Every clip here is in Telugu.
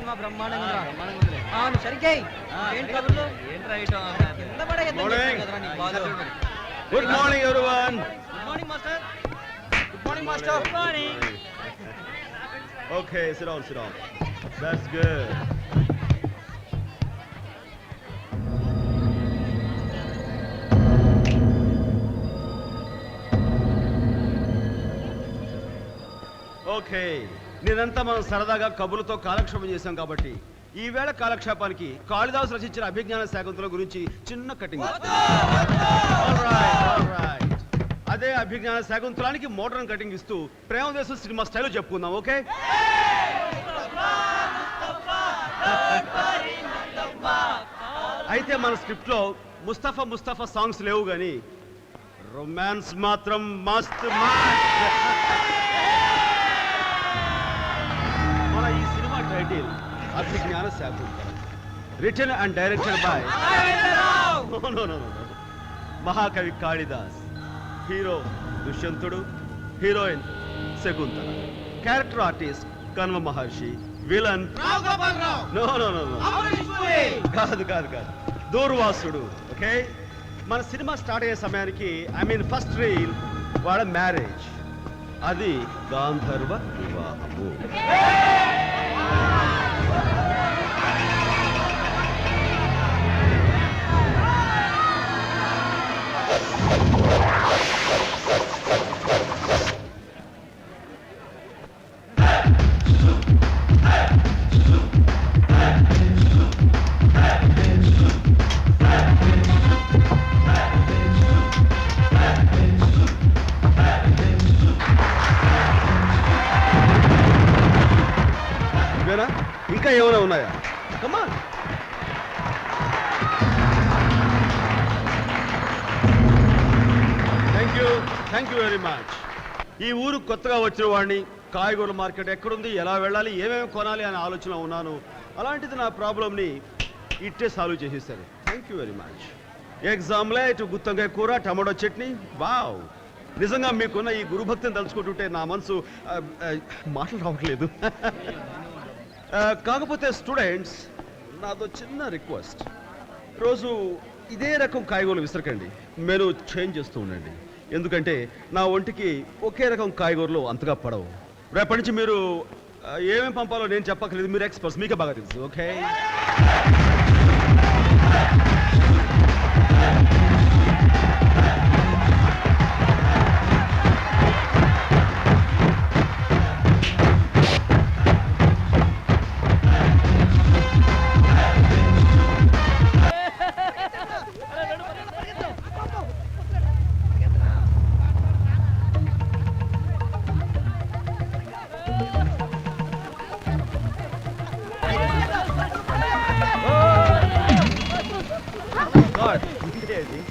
సినిమా బ్రహ్మాండంగా అవును సరిగ్గా ఏంటి కబుర్లు కింద పడే good morning everyone. Good morning master. Good morning master. Good morning. Okay, sit down. That's good. Okay, నేనంతా మనం సరదాగా కబుర్లతో కాలక్షేపం చేశాం కాబట్టి ఈవేళ కాలక్షేపానికి కాళిదాసు రచించిన అభిజ్ఞాన శాకుంతలం గురించి చిన్న కటింగ్. అదే అభిజ్ఞాన శాకుంతలానికి మోడర్న్ కటింగ్ ఇస్తూ ప్రేమదేశం సినిమా స్టైల్ చెప్పుకుందాం. ఓకే, అయితే మన స్క్రిప్ట్ లో ముస్తఫా సాంగ్స్ లేవు గాని రొమాన్స్ మాత్రం మస్త్. మన ఈ cinema title Abhijnana Shakuntalam, written and directed by మహాకవి కాళిదాస్. హీరో దుష్యంతుడు, heroine Shakuntala, character artist Kanva మహర్షి, విలన్ కాదు దూర్వాసుడు. ఓకే, మన సినిమా స్టార్ట్ అయ్యే సమయానికి ఫస్ట్ రీల్ వాళ్ళ మ్యారేజ్, అది గాంధర్వ వివాహము. ఇంకా ఏమైనా ఉన్నాయా? కమా, థ్యాంక్ యూ వెరీ మచ్. ఈ ఊరు కొత్తగా వచ్చిన వాడిని, కాయగూరల మార్కెట్ ఎక్కడుంది, ఎలా వెళ్ళాలి, ఏమేమి కొనాలి అనే ఆలోచన ఉన్నాను. అలాంటిది నా ప్రాబ్లంని ఇట్టే సాల్వ్ చేసేసారు. Thank you very much. ఎగ్జామ్లెట్, గుత్తంకాయ కూర, టమాటో చట్నీ. వావ్, నిజంగా మీకున్న ఈ గురుభక్తిని తలుచుకుంటుంటే నా మనసు మాటలు రావట్లేదు. కాకపోతే స్టూడెంట్స్, నాదో చిన్న రిక్వెస్ట్. రోజు ఇదే రకం కాయగూరలు విసరకండి, మెను చేంజ్ చేస్తూ ఉండండి. ఎందుకంటే నా ఒంటికి ఒకే రకం కాయగూరలు అంతగా పడవు. రేపటి నుంచి మీరు ఏమేమి పంపాలో నేను చెప్పక్కర్లేదు, మీరు ఎక్స్పర్ట్స్, మీకే బాగా తెలుసు. ఓకే,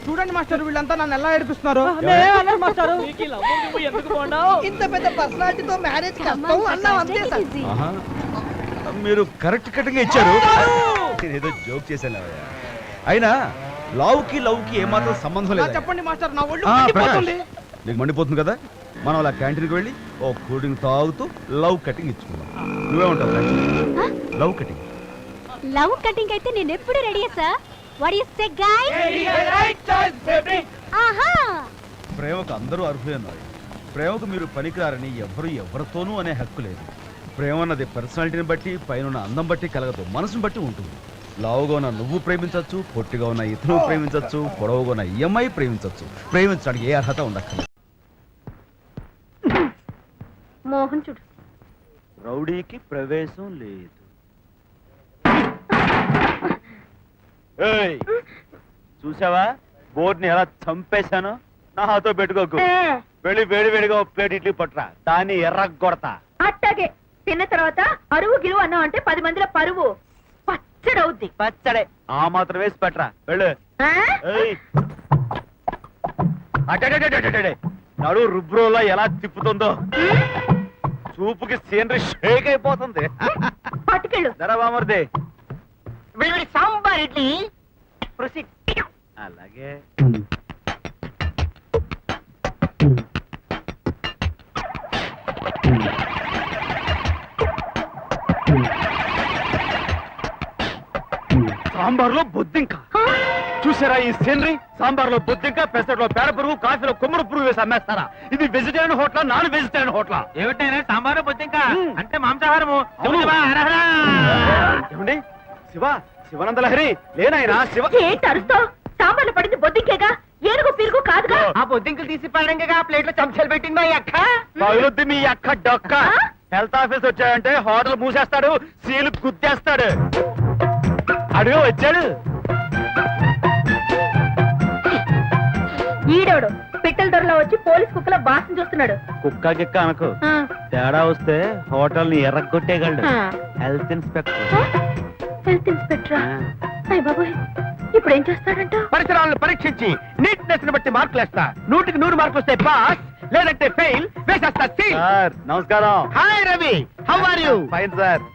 చూడండి మాస్టర్, వీళ్ళంతా నన్ను ఎలా ఏడిపిస్తున్నారు. ఇంత పెద్ద పర్సనాలిటీతో మ్యారేజ్ కష్టం అన్నావు అంతే సార్. మీరు కరెక్ట్ కటింగ్ ఇచ్చారు. ఏదో జోక్ చేశాను. అయినా లవ్కి ఏమాత్రం సంబంధం లేదు. చెప్పండి మాస్టర్, నా ఒళ్ళు మండిపోతుంది. నీకు మండిపోతుంది కదా, మనం అలా క్యాంటీన్కి వెళ్ళి ఓ కూల్ డ్రింక్ తాగుతూ లవ్ కటింగ్ ఇచ్చుకుందాం. నువ్వే ఉంటావు లవ్ కటింగ్. లవ్ కటింగ్ అయితే నేను ఎప్పుడు ready sir. What do you say, guys? Right choice, baby. ఆహా, ప్రేమకు అందరూ అర్హులన్నారు. ప్రేమకు మీరు పనికిరారని ఎవరితోనూ అనే హక్కు లేదు. ప్రేమ అన్నది పర్సనాలిటీని బట్టి, పైన అందం బట్టి కలగదు, మనసుని బట్టి ఉంటుంది. లావుగా ఉన్న నువ్వు ప్రేమించవచ్చు, పొట్టిగా ఉన్న ఇతను ప్రేమించవచ్చు, పొడవుగా ఉన్న ఈఎంఐ ప్రేమించవచ్చు. ప్రేమించడానికి ఏ అర్హత ఉండక్కర్లేదు. మోహన్ చూడు, రౌడీకి ప్రవేశం లేదు. చూసావా బోర్డుని ఎలా చంపేశాను? నాతో పెట్టుకోకు. వెళ్ళి వేడిగా ప్లేట్ ఇడ్లీ పట్టురా, దాన్ని ఎర్రగొడతా. అట్టాగే తిన్న తర్వాత అరువు గిరువు అన్నావు అంటే 10 మందిలో పరువు పచ్చడవుద్ది. పచ్చడే ఆ మాత్రం వేసి పెట్టరా, వెళ్ళు. నడు రుబ్రోలో ఎలా తిప్పుతుందో చూపుకి సీనరీ షేక్ అయిపోతుంది. పట్టుకెళ్ళు. ధర బామర్దే. సాంబార్ ఇడ్లీ. అలాగే సాంబార్లో బొద్దింక చూసారా ఈ సీనరీ? సాంబార్లో బొద్దింక, పెసరలో పేడ పురుగు, కాఫీలో కుమ్మర పురుగు వేసి అమ్మేస్తారా? ఇది vegetarian hotel, non vegetarian hotel. ఏమిటైనా సాంబారు బొద్దింక అంటే మాంసాహారము. అవును. శివ, హర హర. ఏమండి శివ, శివనందలహరి లేనాయనా శివ. ఏంటి అరుస్తావు? సాంబార్లు పడింది బొద్దింకేగా, ఏనుగు పిరుగు కాదుగా. ఆ బొద్దింకలు తీసి పడంగా ప్లేట్ లో చెంచాలు పెట్టింది మా అక్క. పగులుద్ది మీ అక్క డొక్క. ఆ? హెల్త్ ఆఫీస్ వచ్చాడంటే హోటల్ మూసేస్తాడు, సీలు గుద్దేస్తాడు. అడుగు వచ్చాడు. ఈడోడు పిట్టల దొరలో వచ్చి పోలీస్ కుక్కల బాసం చూస్తున్నాడు. కుక్క గిక్క అనకు, ఆ, తేడా వస్తే హోటల్ ని ఎర్రగొట్టేయగలడు. ఆ. Health inspector. ఆ? హెల్త్ ఇన్స్పెక్టరా? అయ్య బాబోయ్, ఇప్పుడు ఏం చేస్తాడంట? పరిసరాలను పరీక్షించి నీట్నెస్ ని బట్టి మార్కులు వేస్తా. 100కి 100 మార్కులు వస్తే పాస్, లేదంటే ఫెయిల్. వేసేస్తా సీల్. సార్ నమస్కారం. Hi Ravi, how are you? Fine sir.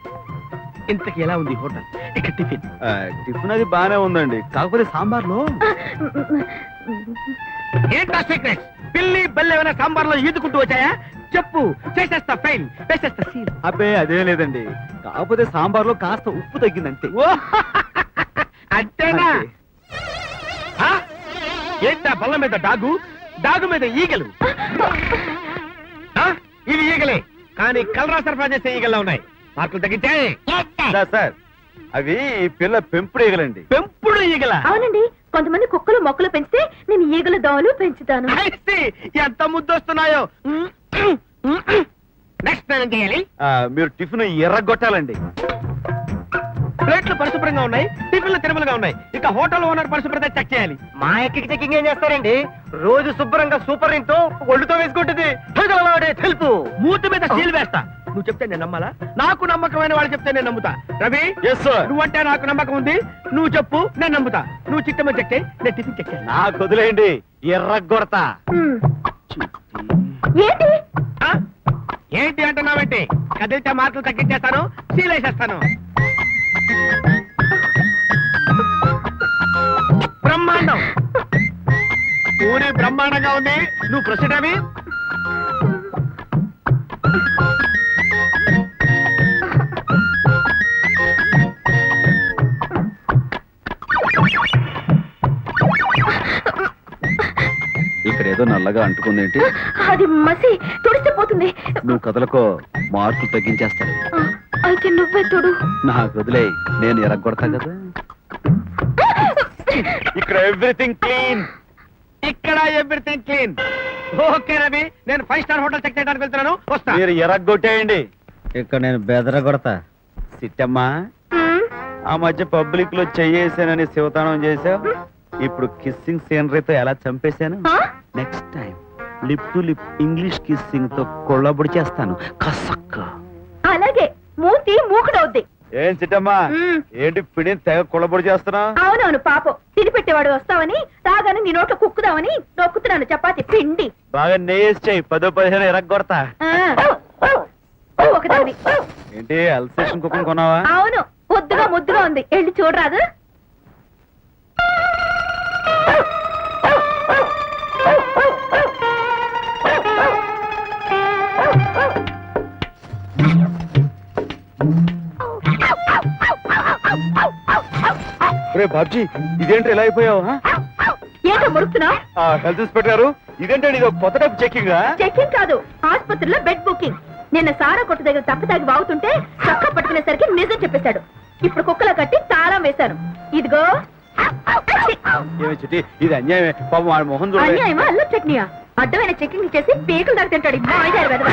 ఇంతకి ఎలా ఉంది హోటల్? ఇక టిఫిన్ టిఫిన్ అది బానే ఉందండి, కాకపోతే సాంబార్లో ఏంటా సీక్రెట్స్? పిల్లి బల్లి ఏమైనా సాంబార్లో ఈదుకుంటూ వచ్చాయా? చెప్పు, చేసేస్తా ఫెయిల్, వేసేస్తా సీల్. అబ్బే అదే లేదండి, కాకపోతే సాంబార్లో కాస్త ఉప్పు తగ్గిందంటే. అంతేనా? ఆ? ఏంటా బల్ల మీద డాగు, డాగు మీద ఈగలు? ఆ? ఇవి ఈగలే, కానీ కలరా సరఫరా చేసే ఈగల్లా ఉన్నాయి. మార్కులు తగ్గించే. సార్ అవి పిల్ల పెంపుడు ఈగలండి. పెంపుడు ఈగల? అవునండి, కొంతమంది కుక్కలు మొక్కలు పెంచితే నేను ఈగల దోమలు పెంచుతాను. ఎంత ముద్దొస్తున్నాయో. నెక్స్ట్ ఏం చేయాలి? మీరు టిఫిన్ ఎర్రగొట్టాలండి. ప్లేట్లు పరిశుభ్రంగా ఉన్నాయి, టిఫిన్లు తిరుమలుగా ఉన్నాయి. ఇక హోటల్ ఓనర్ పరిశుభ్రత చెక్ చేయాలి. మా ఎక్కకి చెక్కింగ్ ఏం చేస్తారండి? రోజు శుభ్రంగా సూపర్ ఇంతో ఒళ్ళుతో వేసుకుంటుంది. తెలుపు మూతి మీద సీల్ వేస్తా. నువ్వు చెప్తే నేను నమ్మాలా? నాకు నమ్మకమైన వాళ్ళు చెప్తే నేను నమ్ముతా. రవి, నువ్వంటే నాకు నమ్మకం ఉంది. నువ్వు చెప్పు, నేను నమ్ముతా. నువ్వు చిట్టమని చెక్కే, నేను టిఫిన్ చెక్కే. నాకు వదిలేయండి, ఎర్రగొడతా. హ్మ్. ఏంటి? ఆ? ఏంటి అంటున్నావేంటి? కదిలితే మార్కులు తగ్గించేస్తాను, సీల్ వేసేస్తాను. బ్రహ్మాండం, పూరి బ్రహ్మాండంగా ఉంది. నువ్వు ప్రొసీడ్ అవి. ఇక్కడ ఏదో నల్లగా అంటుకుందేంటి? అది మసి తుడిస్తే పోతుంది. నువ్వు కదలకో, మార్కులు తగ్గించేస్తాడు. ఆ, అయితే నువ్వే తోడు. నాకు వదిలే, నేను ఎరగొడతా కదా. ఇక్కడ ఎవ్రీథింగ్ క్లీన్. ఇక్కడ ఎవ్రీథింగ్ క్లీన్. ఓకే రవి, నేను 5 స్టార్ హోటల్ చెక్ చేయడానికి వెళ్తున్నాను, వస్తా. మీరు ఎరగొట్టేయండి, ఇక్కడ నేను బెదరగొడతా. సిట్టమ్మా, హ్మ్. ఆ మధ్య పబ్లిక్ లో చెయ్యేసానని శివతానం చేశావు. ఇప్పుడు కిస్సింగ్ సీనరీతో ఎలా చంపేశాను. ఆ? Next time lip to lip English kissing తో కొల్లబుడి చేస్తాను. కసక్క. అలాగే, మూతి మూకుడవుద్ది. ఏం చిట్టమ్మా, మ్మ్. ఏంటి పిడిని తెగ కొల్లబుడి చేస్తున్నా? అవునవును, పాపం తిని పెట్టేవాడు వస్తావని రాగానే నీ నోట్లో కుక్కుదామని నొక్కుతున్నాను చపాతి పిండి. బాగా నేస్ చేయి, 10-15 ఎరగొడతా. ఆ. ఒకదాన్ని. ఏంటి అల్సేషన్ కుక్కను కొన్నావా? అవును, ముద్దుగా ముద్దుగా ఉంది, వెళ్ళి చూడరాదు. రే బాబ్జీ, ఇదేంటి ఇలా అయిపోయావు? ఏంటో మురుకుతున్నావు? హెల్త్ ఇన్స్పెక్టర్ గారు, ఇదేంటండి ఇది కొత్త టైప్ చెకింగ్? చెక్కింగ్ కాదు, ఆసుపత్రిలో బెడ్ బుకింగ్. నిన్న సారా కొట్టు దగ్గర తప్పు తాగి బాగుతుంటే చక్క పట్టుకునేసరికి నిజం చెప్పేశాడు. ఇప్పుడు కుక్కలా కట్టి తాళం వేశాను. ఇదిగో. ఏమి చిట్టి, ఇది అన్యాయమే. పాపం వాడి మొహం చూడండి. అన్యాయమా అల్లం చట్నీయా? అడ్డమైన చెక్కింగ్ చేసి పీకులు దాకా తింటాడు ఈ మాయదారి వెధవ.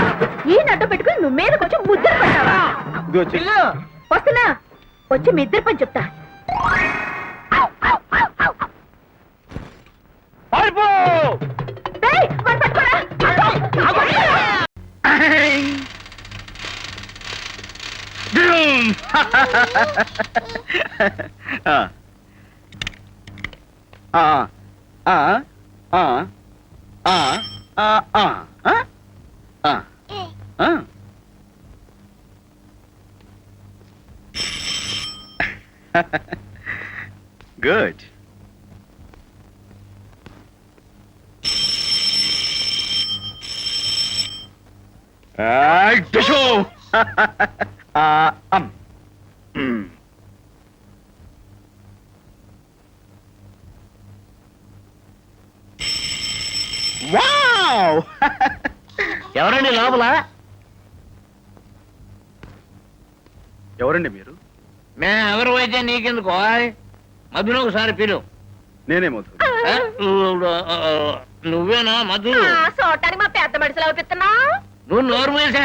ఈ నడ్డు పెట్టుకుని నువ్వు మీద కొంచెం ముద్దరు పడ్డావా? ఇదిగో చిట్టి. వస్తున్నా, వచ్చి మీ ఇద్దరు పని చెప్తా. పారిపో! ఏయ్, వాడిని పట్టుకోరా. Good. Tishu! ఎవరండి లోపల? ఎవరండి మీరు? మేము ఎవరు అయితే నీకెందుకో, మధును ఒకసారి పిలు. నేనే మధు. నువ్వేనా మధు? చూడటానికి మా పెద్ద మనుషులు అవుపిస్తున్నా. నువ్వు నోరు మూసా.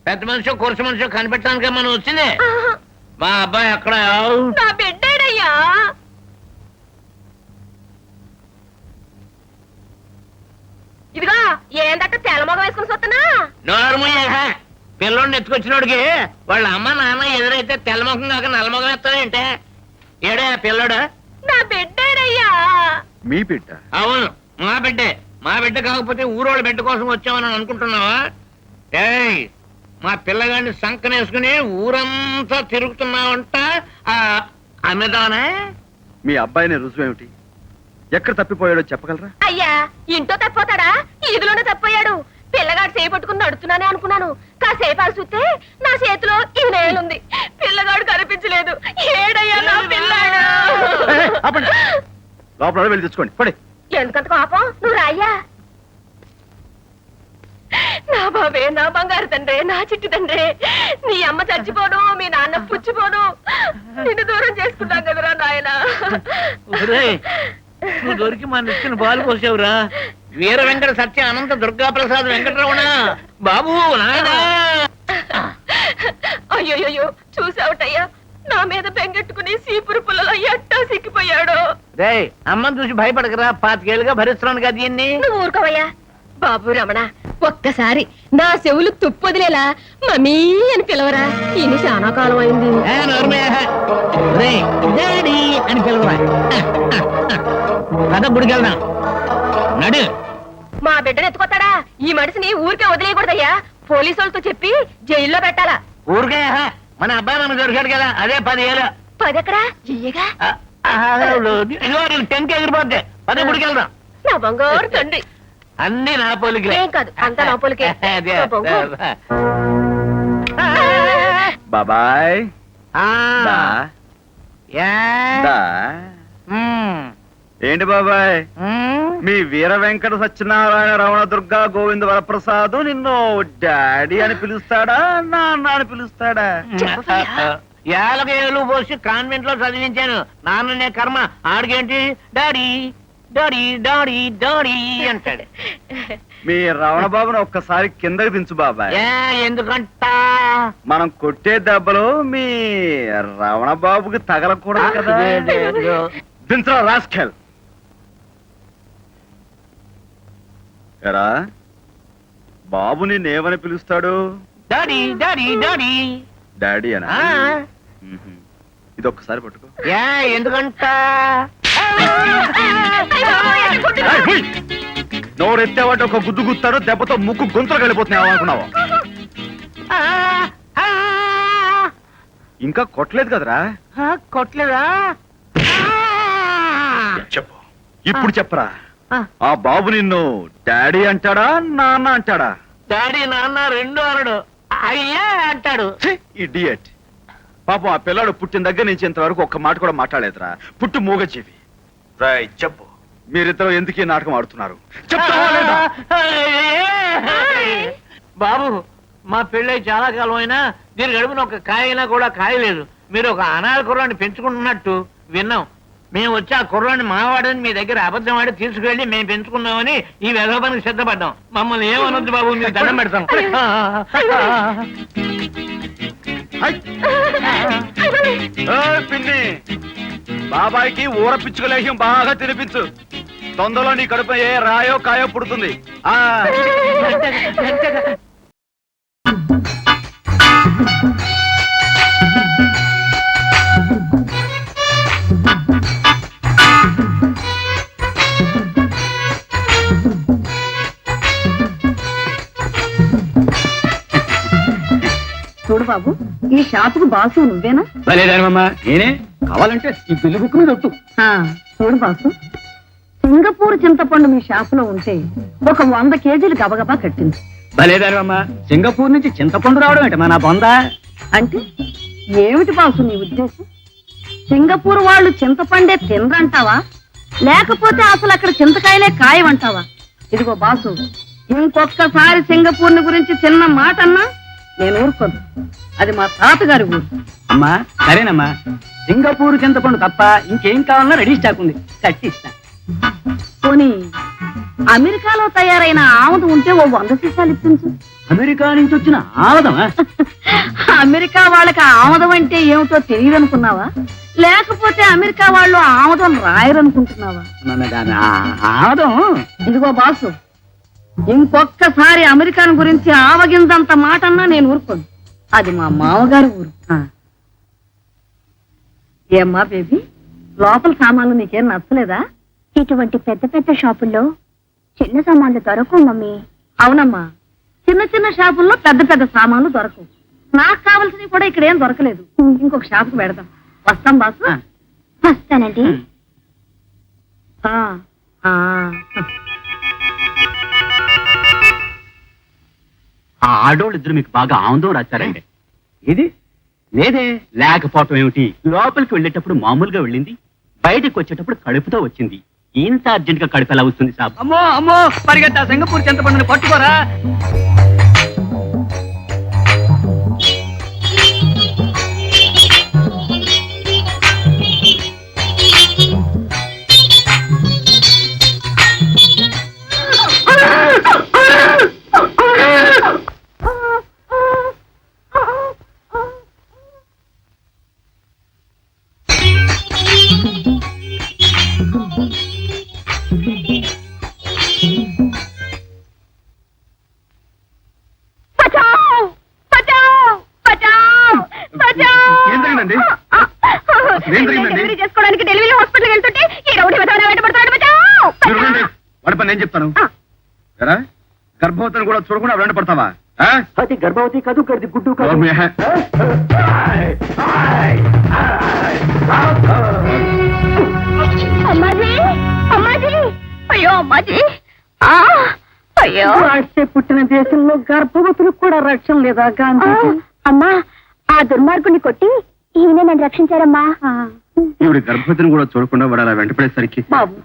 పెద్ద మనిషి కురస మనిషి కనిపెట్టడానికి మనం వచ్చింది. మా అబ్బాయి ఎక్కడ? నా బిడ్డేడయ్యా. ఇదిగా ఏందట తెల్లమొగం వేసుకుని చూస్తున్నా. నోరు మూసా. పిల్లోడిని ఎత్తుకొచ్చినోడికి వాళ్ళ అమ్మ నాన్న ఎదురైతే తెల్లముఖం కాక నల్లముఖం ఎత్తాడంటే ఏడే పిల్లడు? నా బిడ్డేడయ్యా. మీ బిడ్డ? అవును, మా బిడ్డే. మా బిడ్డ కాకపోతే ఊరోళ్ళ బిడ్డ కోసం వచ్చామని అనుకుంటున్నావా? ఏయ్, మా పిల్లగాడిని సంకనేసుకుని ఊరంతా తిరుగుతున్నావంట. అమ్మేదానే? మీ అబ్బాయిని రుజువేమిటి? ఎక్కడ తప్పిపోయాడో చెప్పగలరా? అయ్యా, ఇంట్లో తప్పిపోతాడా? ఈదులోనే తప్పిపోయాడు. పిల్లగాడు చేయి పట్టుకుని నడుతున్నానే అనుకున్నాను. కాసేపు అలా చూస్తే నా చేతిలో ఈ నేలుంది. పిల్లగాడు కనిపించలేదు. ఏడయ్యా నా పిల్లాడు. లోపల వెళ్ళి తెచ్చుకోండి. పడి. ఎందుకంత కోపం? నువ్వు రాయ్యా. నా బాబే, నా బంగారు తండ్రి, నా చిట్టి తండ్రి. నీ అమ్మ చచ్చిపోను, మీ నాన్న పుచ్చిపోను. నిన్ను దూరం చేసుకుంటాం కదరా నాయన. నువ్వు దొరికి మా నెత్తిన బాలు పోసావురా. వీర వెంకట సత్య అనంత దుర్గా ప్రసాద్ వెంకటరమణ బాబు నాయనా. అయ్యోయ్యో, చూసావుటయ్యా, నా మీద బెంగెట్టుకుని సీపురు పుల్లలో ఎట్టా సిక్కిపోయాడు. రే, అమ్మని చూసి భయపడకరా. 5 ఏళ్ళుగా భరిస్తున్నాను కదా దీన్ని. నువ్వు ఊరుకోవయ్యా. బాబు రమణ, ఒక్కసారి నా చెవులు తుప్పొదిలేలా మమ్మీ అని పిలవరా. ఇన్ని చాలా కాలం అయింది. డాడీ అని పిలవరా. కథ గుడికెళ్దాం నడు. మా బిడ్డను ఎత్తుకొస్తాడా? ఈ మనిషిని ఊరికే వదిలేయకూడదయ్యా. పోలీసు వాళ్ళతో చెప్పి జైల్లో పెట్టాలా. ఊరికే మన అబ్బాయి మనకు దొరికాడు కదా, అదే 10 ఏళ్ళు. 10 ఎక్కడా? ఇయ్యగా. టెంక్ ఎగిరిపోద్ది. పద గుడికెళ్దాం. నా బంగారు తండ్రి. అన్ని నా పోలికలే. ఏం కాదు, అంతా నా పోలికే. నా బంగారు. బాబాయ్. దా. దా. ఏంటి బాబాయ్, మీ వీర వెంకట సత్యనారాయణ రమణ దుర్గా గోవింద వరప్రసాద్ నిన్ను డాడీ అని పిలుస్తాడా, నాన్న అని పిలుస్తాడా? ఏళ్ళకేళ్ళు పోసి కాన్వెంట్ లో చదివించాను. నాన్ననే కర్మ. ఆడికేంటి డాడీ డాడీ డాడీ డాడీ అంటాడు. మీ రమణ బాబుని ఒక్కసారి కిందకి దించు బాబాయ్. ఎందుకంట? మనం కొట్టే దెబ్బలు మీ రమణ బాబుకి తగలకూడదు కదా. దించరా రాస్కెల్. ఎరా బాబు నిన్నేమని పిలుస్తాడు? డాడీ డాడీ డాడీ డాడీ అనా? ఇది ఒక్కసారి పట్టుకో. ఎందుకంట? నోరెత్తావంటే ఒక గుద్దు గుత్తారు, దెబ్బతో ముక్కు గొంతులు వెళ్ళిపోతున్నావు అనుకున్నావా? ఇంకా కొట్టలేదు కదరా? కొట్టలేదా? చెప్పు, ఇప్పుడు చెప్పరా. ఆ బాబు నిన్ను డాడీ అంటాడా, నాన్న అంటాడా? డాడీ నాన్న రెండు అనడు, అయ్యా అంటాడు. ఇడియట్. పాపం ఆ పిల్లాడు పుట్టిన దగ్గర నుంచి ఇంతవరకు ఒక్క మాట కూడా మాట్లాడలేదురా. పుట్టు మూగజీవి. చెప్పు, మీరిద్దరు ఎందుకు ఈ నాటకం ఆడుతున్నారు? చెప్తావా లేదా? బాబు, మా పెళ్ళై చాలా కాలం అయినా దీని గడుపున ఒక కాయైనా కూడా కాయలేదు. మీరు ఒక అనాథ కుర్రాన్ని పెంచుకుంటున్నట్టు విన్నాం. మేము వచ్చి ఆ కుర్రాన్ని మావాడని మీ దగ్గర అబద్ధం ఆడి తీసుకెళ్లి మేము పెంచుకున్నామని ఈ వెధవనికి సిద్ధపడ్డాం. మమ్మల్ని ఏమనొద్దు బాబు, మీరు దండం పెడతాం. పిన్ని, బాబాయ్కి ఊర పిచ్చుకలేహ్యం బాగా తినిపించు. తొందరలో నీ కడుపు ఏ రాయో కాయో పుడుతుంది. చూడు బాబు, ఈ షాపుకు బాసు నువ్వేనా? లేదమ్మా, నేనే. కావాలంటే ఈ బిల్లు బుక్ మీద ఒట్టు. చూడు బాసు, సింగపూర్ చింతపండు మీ షాపులో ఉంటే ఒక 100 కేజీలు గబగబా కట్టింది. భలేదారమ్మా, సింగపూర్ నుంచి చింతపండు రావడం ఏంటమ్మా నా బొందా? అంటే ఏమిటి బాసు నీ ఉద్దేశం? సింగపూర్ వాళ్ళు చింతపండే తినరంటావా, లేకపోతే అసలు అక్కడ చింతకాయలే కాయమంటావా? ఇదిగో బాసు, ఇంకొక్కసారి సింగపూర్ గురించి చిన్న మాట అన్నా నేను ఊరుకోను. అది మా తాతగారి ఊరు. అమ్మా సరేనమ్మా, సింగపూర్ చింతపండు తప్ప ఇంకేం కావాలన్నా రెడీ స్టాక్ ఉంది, కట్టిస్తా. పోనీ అమెరికాలో తయారైన ఆముదం ఉంటే ఓ 100 సీసాలు ఇప్పించు. అమెరికా నుంచి వచ్చిన ఆమదమా? అమెరికా వాళ్ళకి ఆముదం అంటే ఏమిటో తెలియదు అనుకున్నావా? లేకపోతే అమెరికా వాళ్ళు ఆముదం రాయరనుకుంటున్నావా? ఆమదం ఇదిగో బాసు, ఇంకొక్కసారి అమెరికాను గురించి ఆవగిందంత మాట అన్నా నేను ఊరుకోను. అది మా మామగారు ఊరు. ఏమ్మా బేబీ, లోపల సామాన్లు నీకేం నచ్చలేదా? ఇటువంటి పెద్ద పెద్ద షాపుల్లో చిన్న సామాన్లు దొరకవు మమ్మీ. అవునమ్మా, చిన్న చిన్న షాపుల్లో పెద్ద పెద్ద సామాన్లు దొరకవు. నాకు కావాల్సినవి కూడా ఇక్కడ ఏం దొరకలేదు. ఇంకొక షాపుకి పెడదాం. వస్తాం బాసు. వస్తానండి. ఆ, ఆ. ఆ ఆడోళ్ళు ఇద్దరు మీకు బాగా ఆనందం రాశారండి. ఇది లేదే, లేకపోవటం ఏమిటి? లోపలికి వెళ్ళేటప్పుడు మామూలుగా వెళ్ళింది, బయటకు వచ్చేటప్పుడు కడుపుతో వచ్చింది. ఇంత అర్జెంట్ గా కడుపు ఎలా వస్తుంది సాబ్? అమ్మో అమ్మో, పరిగెత్తా సింగపూర్ చింతపండుని పట్టుకోరా. చేసుకోవడానికి డెలివరీ హాస్పిటల్ వెళ్తుంటే ఈ రౌడీ వెంటబడతాడు. వాడి పని నేను చెప్తాను. గర్భవతిని కూడా చూడకుండా వెంట పడతావా? అది గర్భవతి కాదు, గర్ది గుడ్డు కాదు. అమ్మాజీ, అమ్మాజీ, అయ్యో అమ్మాజీ, అయ్యో. రాష్ట్ర పుట్టిన దేశంలో గర్భవతులకు కూడా రక్షణ లేదా గాంధీ? అమ్మా, ఆ దుర్మార్గుని కొట్టి ఈయన నన్ను రక్షించారమ్మా. ఈవిడ గర్భవతిని కూడా చూడకుండా వాడు అలా వెంటపడేసరికి బాబు,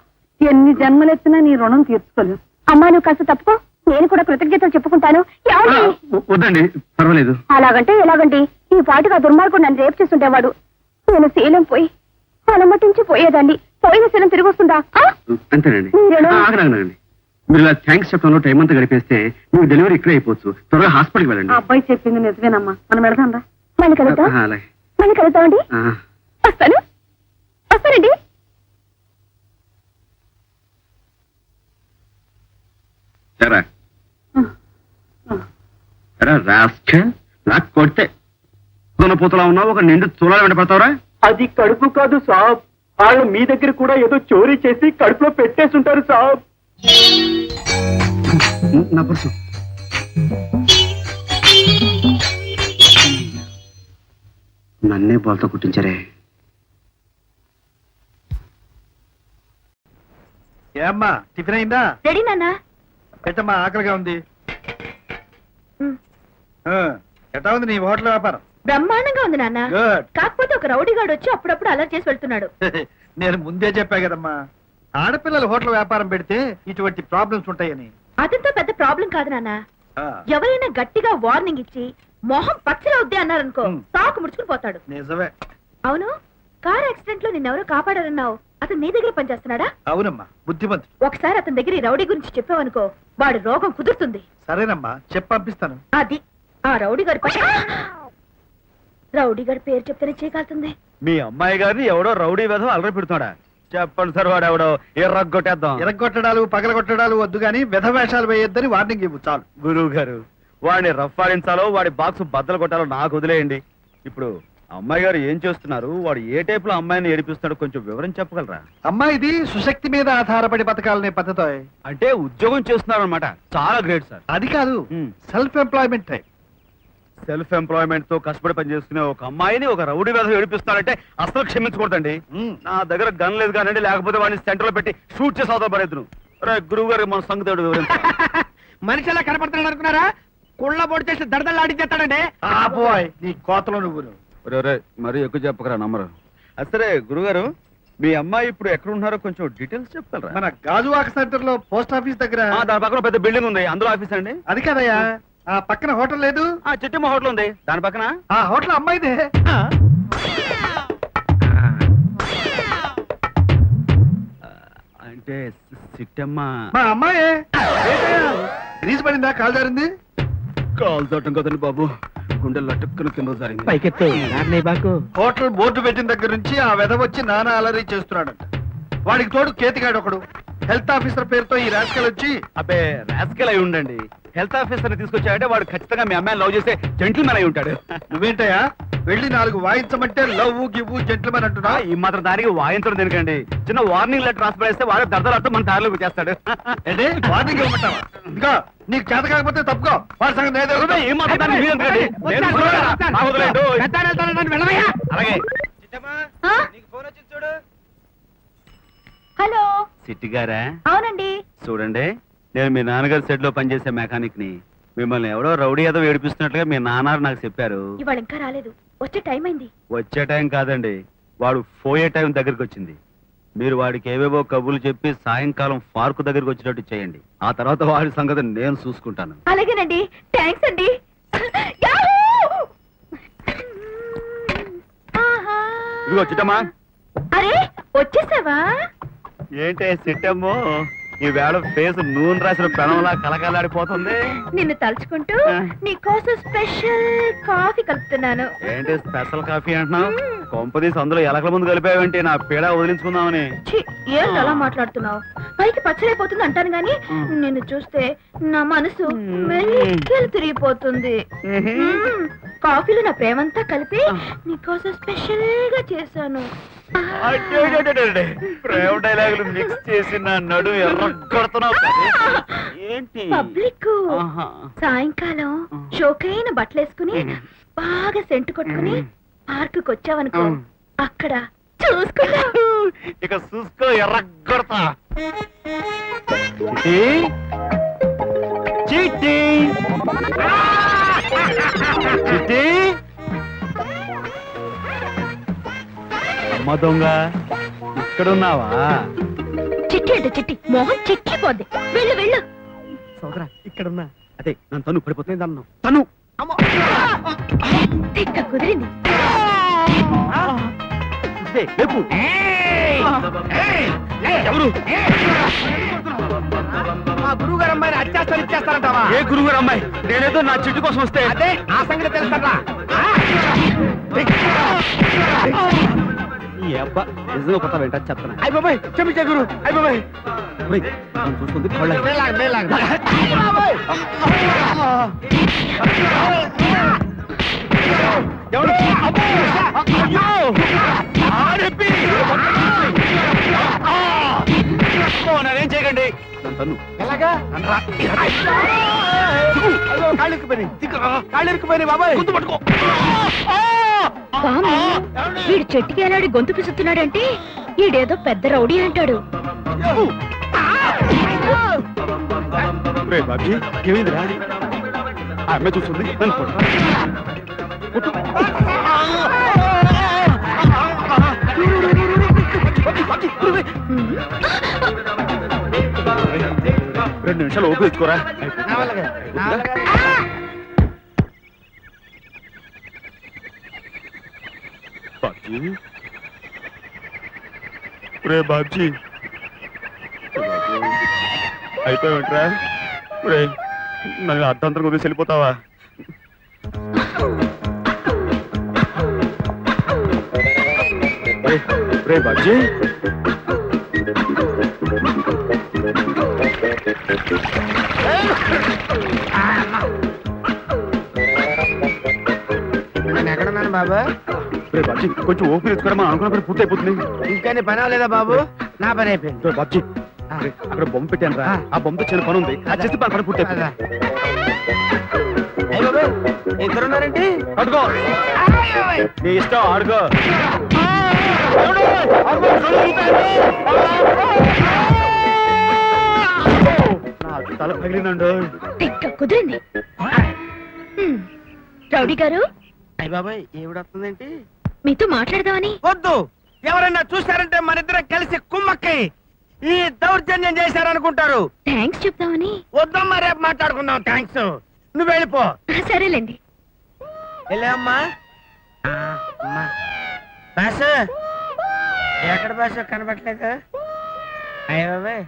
ఎన్ని జన్మలెత్తినా నీ రుణం తీర్చుకోలేవు. అమ్మా, నువ్వు కాస్త తప్పుకో, నేను కూడా కృతజ్ఞతలు చెప్పుకుంటాను. ఏమండి? వద్దండి, పర్వాలేదు. అలాగంటే ఎలాగండి? ఈ పాటుగా దుర్మార్గుడు నన్ను రేపు చేస్తుండేవాడు. నేను శీలం పోయి పొలమటించి పోయేదాన్ని. పోయిన శీలం తిరిగి వస్తుందా? అంతేనండి. ఆగనండి, మీరు ఇలా థ్యాంక్స్ చెప్పడంలో టైం అంతా గడిపేస్తే మీకు డెలివరీ ఇక్కడే అయిపోవచ్చు. త్వరగా హాస్పిటల్కి వెళ్ళండి. ఆ అబ్బాయి చెప్పింది నిజమేనమ్మా, మనం వెళదాం రా. మళ్ళీ కలుద్దాం. అలాగే. మళ్ళీ కలుద్దామండి. వస్తాను, వస్తానండి. సరే రాస్కల్, నాకు కొడితే దున్నపోతలా ఉన్నావు, ఒక నిండు తులాలు వెంట పడతావురా? అది కడుపు కాదు సాబ్, వాళ్ళు మీ దగ్గర కూడా ఏదో చోరీ చేసి కడుపులో పెట్టేస్తుంటారు సాబ్. నా పర్సు. నన్నే బాల్తో కుట్టించారే. ఏమ్మా, టిఫిన్ అయిందా? రెడీ నాన్న. పెట్టమ్మా, ఆకలిగా ఉంది. ఎట్లా ఉంది నీ హోటల్ వ్యాపారం? బ్రహ్మాండంగా ఉంది నాన్న. గుడ్. కాకపోతే ఒక రౌడీగాడు వచ్చి అప్పుడప్పుడు అలా చేసి వెళ్తున్నాడు. నేను ముందే చెప్పా కదమ్మా, ఆడపిల్లలు హోటల్ వ్యాపారం పెడితే ఇటువంటి ప్రాబ్లమ్స్ ఉంటాయని. అదంతా పెద్ద ప్రాబ్లం కాదు నాన్న. ఆ, ఎవరైనా గట్టిగా వార్నింగ్ ఇచ్చి మొహం పచ్చలా వద్దే అన్నారనుకో, తాకు ముడుచుకుని పోతాడు. నిజమే. అవును, కార్ యాక్సిడెంట్ లో నిన్నెవరో కాపాడారన్నావు. అతను నీ దగ్గర పనిచేస్తున్నాడా? అవునమ్మా, బుద్ధిమంతుడు. ఒకసారి అతని దగ్గర ఈ రౌడీ గురించి చెప్పావనుకో, వాడి రోగం కుదురుతుంది. సరేనమ్మా, చెప్పి పంపిస్తాను. అది ఆ రౌడీ గారి పని. రౌడీ గారి పేరు చెప్తేనే చేయగలుగుతుంది. మీ అమ్మాయి గారిని ఎవడో రౌడీ వేధం అలరి పెడుతున్నాడా? చెప్పండి సార్, వాడు ఎవడో ఎర్రగొట్టేద్దాం. ఎరగొట్టడాలు పగలగొట్టడాలు వద్దు గాని వెధవేషాలు వేయొద్దని వార్నింగ్ ఇవ్వు చాలు. గురువు గారు, వాడిని రఫ్ ఆడించాలో వాడి బాక్స్ బద్దలు కొట్టాలో నాకు వదిలేయండి. ఇప్పుడు అమ్మాయి గారు ఏం చేస్తున్నారు, వాడు ఏ టైప్ లో అమ్మాయిని ఏడిపిస్తున్నాడు, కొంచెం వివరం చెప్పగలరా? అమ్మాయిది సుశక్తి మీద ఆధారపడి బతకాలనే పద్ధతి. అంటే ఉద్యోగం చేస్తున్నారు అనమాట. చాలా గ్రేట్ సార్. అది కాదు, self employment type. Self employment తో కష్టపడి పనిచేసుకునే ఒక అమ్మాయిని ఒక రౌడీ వేధం ఏడిపిస్తున్నారంటే అసలు క్షమించకూడదండి. నా దగ్గర గన్ లేదు కానండి, లేకపోతే వాడిని సెంటర్ లో పెట్టి షూట్ చేసి అవతల పడేద్దును. గురువు గారికి మన సంగతి వివరం. మనిషి ఎలా కనపడుతున్నాడు అనుకున్నారా? కుళ్ళ పొడి చేసి దడదలాడించేస్తాడండి. నీ కోతలో నువ్వు. మరి ఎక్కువ చెప్పకరా నమ్మరు. సరే గురుగారు, మీ అమ్మాయి ఇప్పుడు ఎక్కడ ఉన్నారో కొంచెం డీటెయిల్స్ చెప్తారా? మన గాజువాక సెంటర్ లో పోస్ట్ ఆఫీస్ దగ్గర. దాని పక్కన పెద్ద బిల్డింగ్ ఉంది, అందులో ఆఫీస్ అండి. అది కదయ్యా, ఆ పక్కన హోటల్ లేదు? చిట్టమ్మ హోటల్ ఉంది, దాని పక్కన. ఆ హోటల్ అమ్మాయిదే. అంటే చిట్టమ్మ మా అమ్మాయే. గ్రీజ్ పడిందా? కాలు జారింది? కాల్ తోటం కదండి బాబు, గుండె లటుక్కున కింద జారింది. పైకెత్తు నాన్నయ్య బాకు. హోటల్ బోర్డు పెట్టిన దగ్గర నుంచి ఆ వెధ వచ్చి నానా అలరీ చేస్తున్నాడంట. వాడికి తోడు కేతిగాడు ఒకడు. హెల్త్ ఆఫీసర్ పేరుతో ఈ రాజకీయాలు వచ్చి. అబ్బే రాస్కెల్ అయి ఉండండి. హెల్త్ ఆఫీసర్ ని తీసుకొచ్చాడంటే వాడు ఖచ్చితంగా మీ అమ్మాయిని లవ్ చేసే జెంటిల్మెన్ అయి ఉంటాడు. నువ్వేంటయ్యా వెళ్ళి 4 వాయించమంటే లవ్ గివ్వు జెంట్లమని అంటున్నా? ఈ మాత్రం దానికి వాయించడం దేనికండి? చిన్న వార్నింగ్ లెటర్ రాసి పడేస్తే వాడు దర్దలాడుతూ మన దారిలోకి చేస్తాడు. ఏంటి వార్నింగ్ ఇవ్వమంటావా? ఇంకా నీకు చేత కాకపోతే తప్పుకో. వాడి సంగతి నేనే తెలుసు. ఏం మాట్లాడతాను మీరు ఎందుకండి? నేను చూడరా? నా వదిలేయండి. అలాగే. ఆ? హలో, సిట్టి గారా? అవునండి. చూడండి, నేను మీ నాన్నగారి సెట్ లో పనిచేసే మెకానిక్ ని. మిమ్మల్ని ఎవడో రౌడీ ఏదో ఏడిపిస్తున్నట్లుగా మీ నాన్న నాకు చెప్పారు. ఇవాళ ఇంకా రాలేదు, వచ్చే టైం అయింది. వచ్చే టైం కాదండి, వాడు పోయే టైం దగ్గరికి వచ్చింది. మీరు వాడికి ఏవేవో కబుర్లు చెప్పి సాయంకాలం పార్కు దగ్గరికి వచ్చేటట్టు చేయండి. ఆ తర్వాత వాడి సంగతి నేను చూసుకుంటాను. అలాగేనండి, థ్యాంక్స్ అండి. యాహూ! ఆహా! ఇదిగో చిట్టమ్మా. అరే వచ్చేసావా? ఏంటే చిట్టమ్మో, ఈ వేళ ఫేస్ నూనె రాసిన పెనంలా కలకలాడిపోతుంది. నిన్ను తలుచుకుంటూ నీకోసం స్పెషల్ కాఫీ కలుపుతున్నాను. ఏంటి స్పెషల్ కాఫీ అంటున్నావు? కొంపదీసి అందులో ఎలకల ముందు కలిపావేంటి? నా పీడ వదిలించుకుందామని. ఛీ, ఏంటి అలా మాట్లాడుతున్నావు? పైకి పచ్చడైపోతుంది అంటాను గాని నిన్ను చూస్తే నా మనసు మెల్లికెళ్ళి తిరిగిపోతుంది. కాఫీలో నా ప్రేమంతా కలిపి నీకోసం స్పెషల్ గా చేశాను. ప్రేమ డైలాగులు మిక్స్ చేసి నా నడు ఎర్రగొడుతున్నావు. ఏంటి? పబ్లిక్ ఆహా. సాయంకాలం షోకైన బట్టలేసుకుని బాగా సెంటు కొట్టుకుని పార్కు వచ్చావనుకో, అక్కడ చూసుకున్నా. ఇక చూసుకో, ఎర్రగొడతా. చిట్టి చిట్టి, అమ్మ దొంగ, ఇక్కడున్నావా? చిట్టి అంటే చిట్టి మొహం చెక్కిపోద్ది. వెళ్ళు వెళ్ళు. సోదరా ఇక్కడున్నా. అదే నన్ను తను పడిపోతుంది అన్నావు. తను తిక్క కుదిరింది. ఇదే, లేపు. ఎవరు? మా గురువు గారు అమ్మాయిని అత్యాచారం ఇచ్చేస్తారంటావా? ఏ గురువు గారు అమ్మాయి? నేనేదో నా చిట్టు కోసం వస్తే. అదే ఆ సంగతి తెలుసా? ఈ అబ్బా నిజంగా కొత్త వెంట చెప్తాను. అయ్య బాబాయ్ క్షమించే గురు. అయ్య బాబాయ్ చూస్తుంది కళ్ళ. ఎవరు? అయ్యో! ఆరెప్పి! నేనేం చేయకండి. తను ఎలాగా? కాళ్ళు ఇరుక్కుపోయినాయి బాబాయ్. గుర్తు పట్టుకో. స్వామి, వీడు చెట్టుకి ఎలాడి గొంతు పిసుతున్నాడంటే ఈడేదో పెద్ద రౌడీ అంటాడు. రే బాబీ, ఏమైందిరా? ఆ అమ్మాయి చూస్తుంది, నన్ను కొట్టు. కొట్టు. రెండు నిమిషాలు ఓపిక తెచ్చుకోరా. బాబ్జీ, రే బాబ్జీ, అయిపోయావుంట్రా? రే నన్ను అర్ధంతరం వదిలేసి వెళ్ళిపోతావా? రే బాబ్జీ, నేను ఎక్కడున్నాను బాబు? రే బాబ్జీ, కొంచెం ఓపిక తెచ్చుకోరా, మనం అనుకున్న పని పూర్తి అయిపోతుంది. ఇంకా నీ పని అవ్వలేదా బాబు? నా పని అయిపోయింది. రే బాబ్జీ, అక్కడ బొమ్మ పెట్టాను రా, ఆ బొమ్మతో చిన్న పని ఉంది, అది చేస్తే పని పూర్తి అయిపోతుంది. అయ్య బాబు ఇద్దరున్నారేంటి? పట్టుకో, నీ ఇష్టం, ఆడుకో. నా తల పగిలిందండు. తిక్క కుదిరింది. రౌడీ గారు, అయ్య బాబాయ్ ఏవిడొస్తుందేంటి? మీతో మాట్లాడదామని. వద్దు, ఎవరైనా చూశారంటే మన ఇద్దరం కలిసి కుమ్మక్కై ఈ దౌర్జన్యం చేశారనుకుంటారు. థ్యాంక్స్ చెప్తామని. వద్దమ్మా, రేపు మాట్లాడుకుందాం. థ్యాంక్స్, నువ్వు వెళ్ళిపో. సరేలేండి. వెళ్ళమ్మా. బాసు ఎక్కడ బాసు కనబట్లేదు. అయ్యో